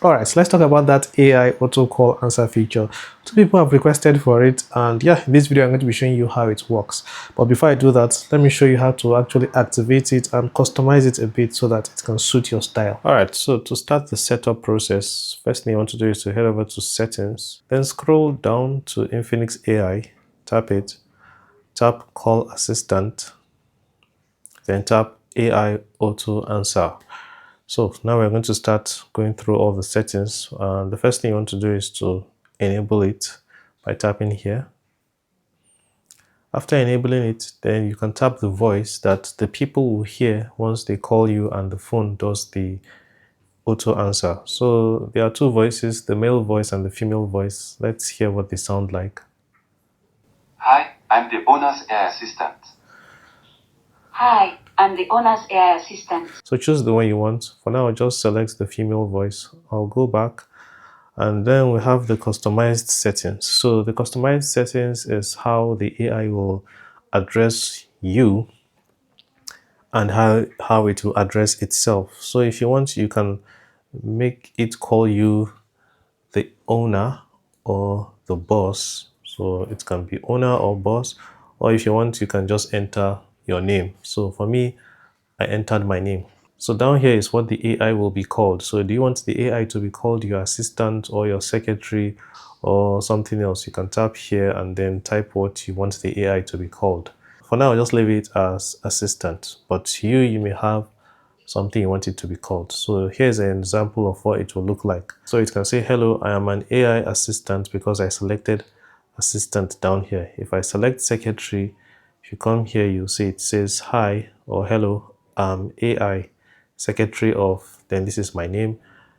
All right, so let's talk about that AI auto call answer feature. Two people have requested for it, and yeah, in this video I'm going to be showing you how it works. But before I do that, let me show you how to actually activate it and customize it a bit so that it can suit your style. All right, so to start the setup process, first thing you want to do is to head over to settings, then scroll down to Infinix AI, tap it, tap call assistant, then tap AI auto answer. So now we're going to start going through all the settings. The first thing you want to do is to enable it by tapping here. After enabling it, then you can tap the voice that the people will hear once they call you and the phone does the auto answer. So there are two voices, the male voice and the female voice. Let's hear what they sound like. Hi, I'm the owner's AI assistant. Hi, I'm the owner's AI assistant. So choose the one you want. For now, I'll just select the female voice. I'll go back. And then we have the customized settings. So the customized settings is how the AI will address you and how it will address itself. So if you want, you can make it call you the owner or the boss. So it can be owner or boss, or if you want, you can just enter your name. So for me, I entered my name. So down here is what the AI will be called. So do you want the AI to be called your assistant or your secretary or something else? You can tap here and then type what you want the AI to be called. For now, I'll just leave it as assistant, but you may have something you want it to be called. So here's an example of what it will look like. So it can say, hello, I am an AI assistant because I selected assistant down here. If I select secretary, if you come here, you'll see it says hi or hello, I'm AI secretary of, then this is my name.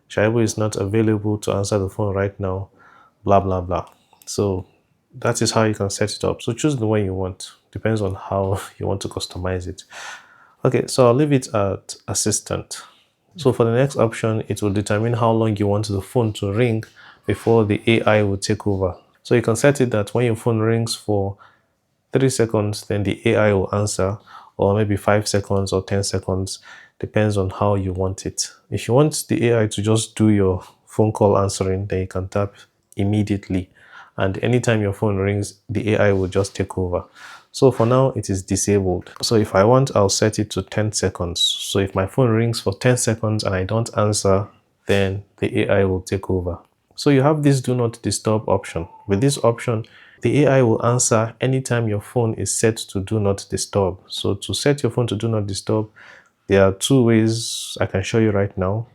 Shaibu is not available to answer the phone right now, blah, blah, blah. So that is how you can set it up. So choose the one you want. Depends on how you want to customize it. Okay, so I'll leave it at assistant. So for the next option, it will determine how long you want the phone to ring before the AI will take over. So you can set it that when your phone rings for 3 seconds, then the AI will answer, or maybe 5 seconds or 10 seconds, depends on how you want it. If you want the AI to just do your phone call answering, then you can tap immediately. And anytime your phone rings, the AI will just take over. So for now, it is disabled. So if I want, I'll set it to 10 seconds. So if my phone rings for 10 seconds and I don't answer, then the AI will take over. So you have this do not disturb option. With this option, the AI will answer anytime your phone is set to do not disturb. So to set your phone to do not disturb, there are two ways I can show you right now.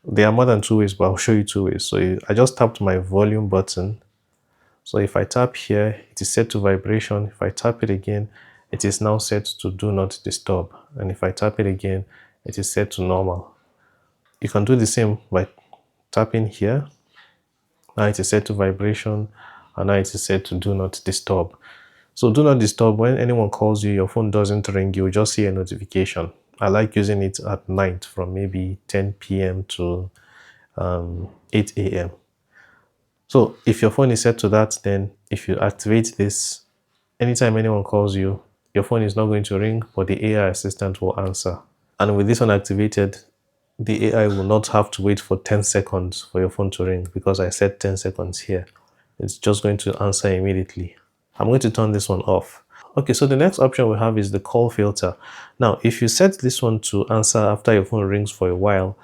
There are more than two ways, but I'll show you two ways. So I just tapped my volume button. So if I tap here, it is set to vibration. If I tap it again, it is now set to do not disturb. And if I tap it again, it is set to normal. You can do the same by tapping here. Now it is set to vibration, and now it is set to do not disturb. So do not disturb, when anyone calls you, your phone doesn't ring, you just see a notification. I like using it at night from maybe 10 p.m. to 8 a.m. So if your phone is set to that, then if you activate this, anytime anyone calls you, your phone is not going to ring, but the AI assistant will answer. And with this one activated, the AI will not have to wait for 10 seconds for your phone to ring because I set 10 seconds here. It's just going to answer immediately. I'm going to turn this one off. Okay, so the next option we have is the call filter. Now, if you set this one to answer after your phone rings for a while,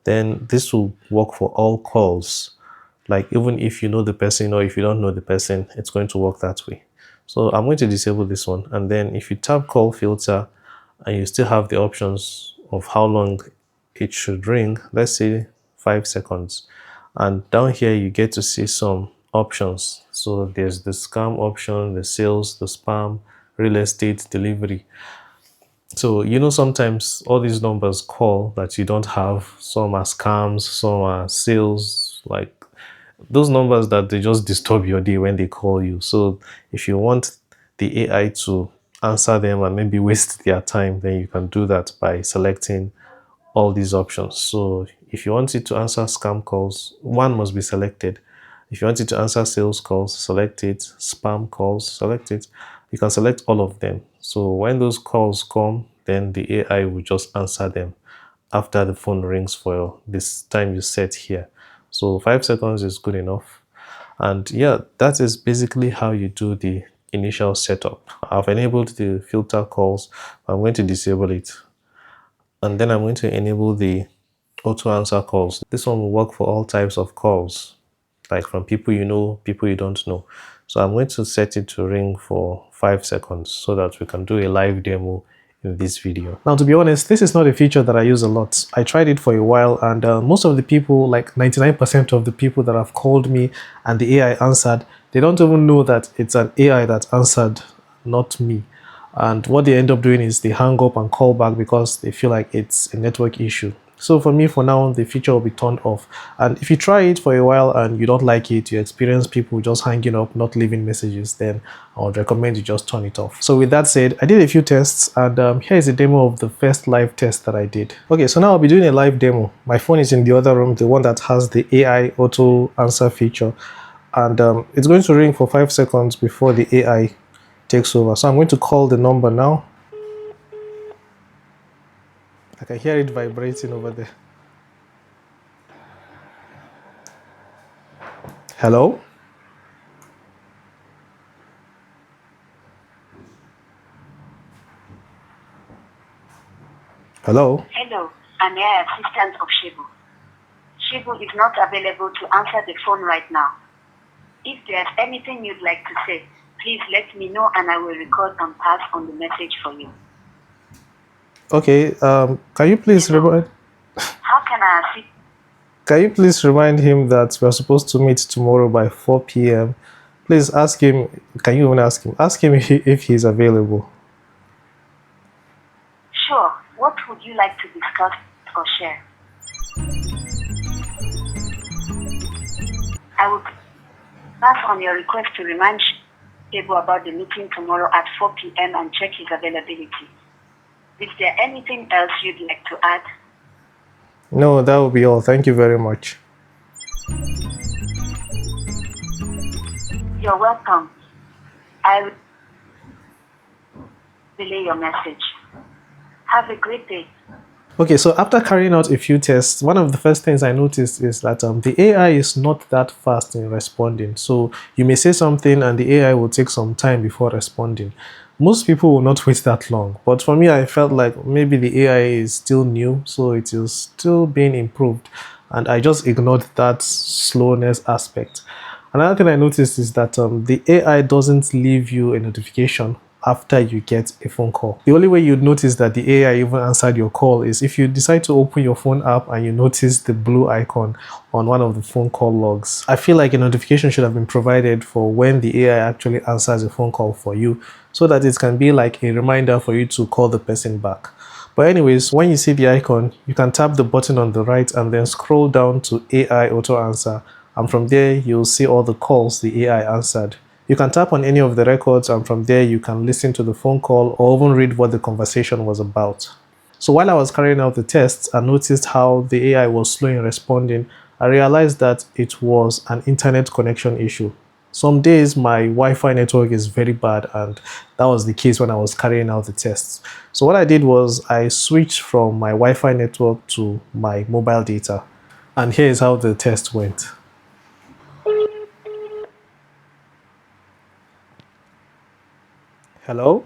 then this will work for all calls. Like even if you know the person or if you don't know the person, it's going to work that way. So I'm going to disable this one. And then if you tap call filter and you still have the options of how long it should ring, let's say 5 seconds. And down here, you get to see some options. So there's the scam option, the sales, the spam, real estate, delivery. So, you know, sometimes all these numbers call that you don't have. Some are scams, some are sales, like those numbers that they just disturb your day when they call you. So if you want the AI to answer them and maybe waste their time, then you can do that by selecting all these options. So if you want it to answer scam calls, one must be selected. If you want it to answer sales calls, select it. Spam calls, select it. You can select all of them. So when those calls come, then the AI will just answer them after the phone rings for this time you set here. So 5 seconds is good enough. And yeah, that is basically how you do the initial setup. I've enabled the filter calls. I'm going to disable it. And then I'm going to enable the auto answer calls. This one will work for all types of calls, like from people you know, people you don't know. So I'm going to set it to ring for 5 seconds so that we can do a live demo in this video. Now, to be honest, this is not a feature that I use a lot. I tried it for a while, and most of the people, like 99% of the people that have called me and the AI answered, they don't even know that it's an AI that answered, not me. And what they end up doing is they hang up and call back because they feel like it's a network issue. So for me, for now, the feature will be turned off. And if you try it for a while and you don't like it, you experience people just hanging up, not leaving messages, then I would recommend you just turn it off. So with that said, I did a few tests, and here is a demo of the first live test that I did. Okay, so now I'll be doing a live demo. My phone is in the other room, the one that has the AI auto answer feature. And it's going to ring for 5 seconds before the AI takes over. So I'm going to call the number now. I can hear it vibrating over there. Hello? Hello? Hello, I'm AI assistant of Shibu. Shibu is not available to answer the phone right now. If there's anything you'd like to say, please let me know and I will record and pass on the message for you. Okay, can you please remind How can I assist? Can you please remind him that we're supposed to meet tomorrow by 4 p.m.? Please ask him, can you even ask him? Ask him if he's available. Sure, what would you like to discuss or share? I will pass on your request to remind Shibu about the meeting tomorrow at 4 p.m. and check his availability. Is there anything else you'd like to add? No, that will be all. Thank you very much. You're welcome. I will relay your message. Have a great day. Okay, so after carrying out a few tests, one of the first things I noticed is that the AI is not that fast in responding. So you may say something and the AI will take some time before responding. Most people will not wait that long, but for me, I felt like maybe the AI is still new, so it is still being improved, and I just ignored that slowness aspect. Another thing I noticed is that the AI doesn't leave you a notification after you get a phone call. The only way you'd notice that the AI even answered your call is if you decide to open your phone app and you notice the blue icon on one of the phone call logs. I feel like a notification should have been provided for when the AI actually answers a phone call for you, so that it can be like a reminder for you to call the person back. But anyways, when you see the icon, you can tap the button on the right and then scroll down to AI auto answer, and from there you'll see all the calls the AI answered. You can tap on any of the records, and from there you can listen to the phone call or even read what the conversation was about. So while I was carrying out the tests and noticed how the AI was slow in responding, I realized that it was an internet connection issue. Some days my Wi-Fi network is very bad, and that was the case when I was carrying out the tests. So what I did was I switched from my Wi-Fi network to my mobile data. And here is how the test went. Hello?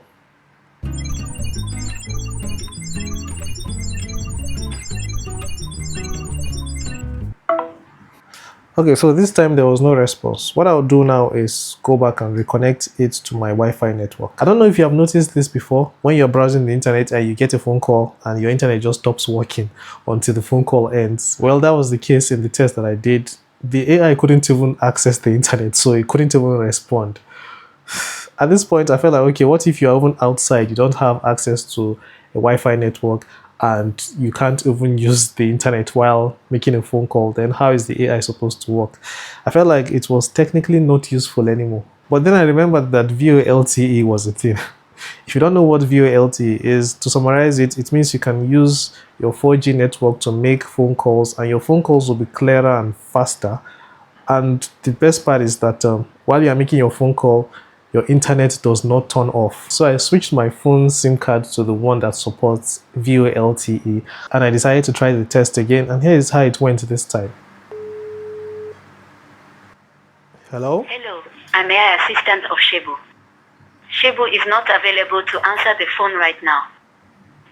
Okay, so this time there was no response. What I'll do now is go back and reconnect it to my Wi-Fi network. I don't know if you have noticed this before. When you're browsing the internet and you get a phone call and your internet just stops working until the phone call ends. Well, that was the case in the test that I did. The AI couldn't even access the internet, so it couldn't even respond. At this point, I felt like, okay, what if you're even outside, you don't have access to a Wi-Fi network, and you can't even use the internet while making a phone call? Then how is the AI supposed to work? I felt like it was technically not useful anymore. But then I remembered that VoLTE was a thing. If you don't know what VoLTE is, to summarize it, it means you can use your 4G network to make phone calls, and your phone calls will be clearer and faster. And the best part is that while you are making your phone call, your internet does not turn off. So I switched my phone SIM card to the one that supports VoLTE, and I decided to try the test again, and here is how it went this time. Hello? Hello, I'm AI assistant of Shebu. Shebu is not available to answer the phone right now.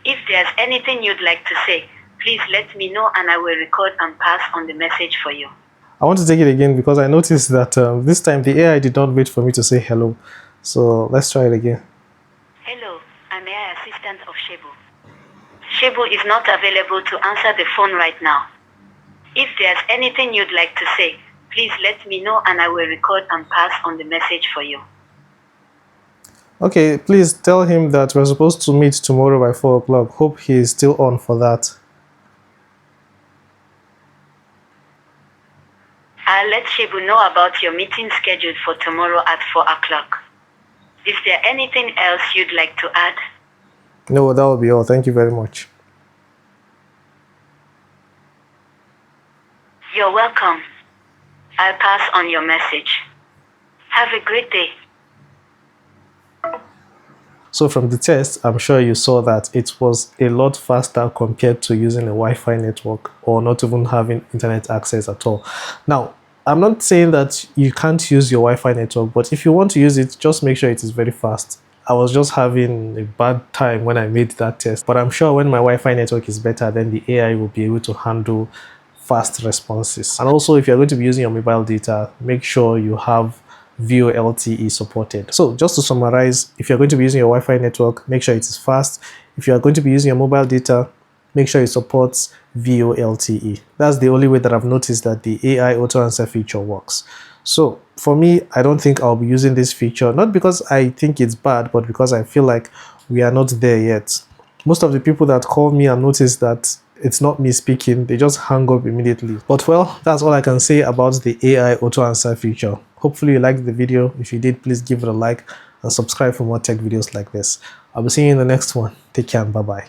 If there's anything you'd like to say, please let me know and I will record and pass on the message for you. I want to take it again because I noticed that this time the AI did not wait for me to say hello. So let's try it again. Hello, I'm AI assistant of Shebu. Shebu is not available to answer the phone right now. If there's anything you'd like to say, please let me know and I will record and pass on the message for you. Okay, please tell him that we're supposed to meet tomorrow by 4 o'clock. Hope he is still on for that. I'll let Shebu know about your meeting scheduled for tomorrow at 4 o'clock. Is there anything else you'd like to add? No, that will be all. Thank you very much. You're welcome. I'll pass on your message. Have a great day. So from the test, I'm sure you saw that it was a lot faster compared to using a Wi-Fi network or not even having internet access at all. Now, I'm not saying that you can't use your Wi-Fi network, but if you want to use it, just make sure it is very fast. I was just having a bad time when I made that test, but I'm sure when my Wi-Fi network is better, then the AI will be able to handle fast responses. And also, if you're going to be using your mobile data, make sure you have VoLTE supported. So just to summarize, if you're going to be using your Wi-Fi network, make sure it is fast. If you are going to be using your mobile data, make sure it supports VoLTE. That's the only way that I've noticed that the AI auto answer feature works. So for me, I don't think I'll be using this feature, not because I think it's bad, but because I feel like we are not there yet. Most of the people that call me and notice that it's not me speaking, they just hang up immediately. But well, that's all I can say about the AI auto answer feature. Hopefully you liked the video. If you did, please give it a like and subscribe for more tech videos like this. I'll be seeing you in the next one. Take care and bye-bye.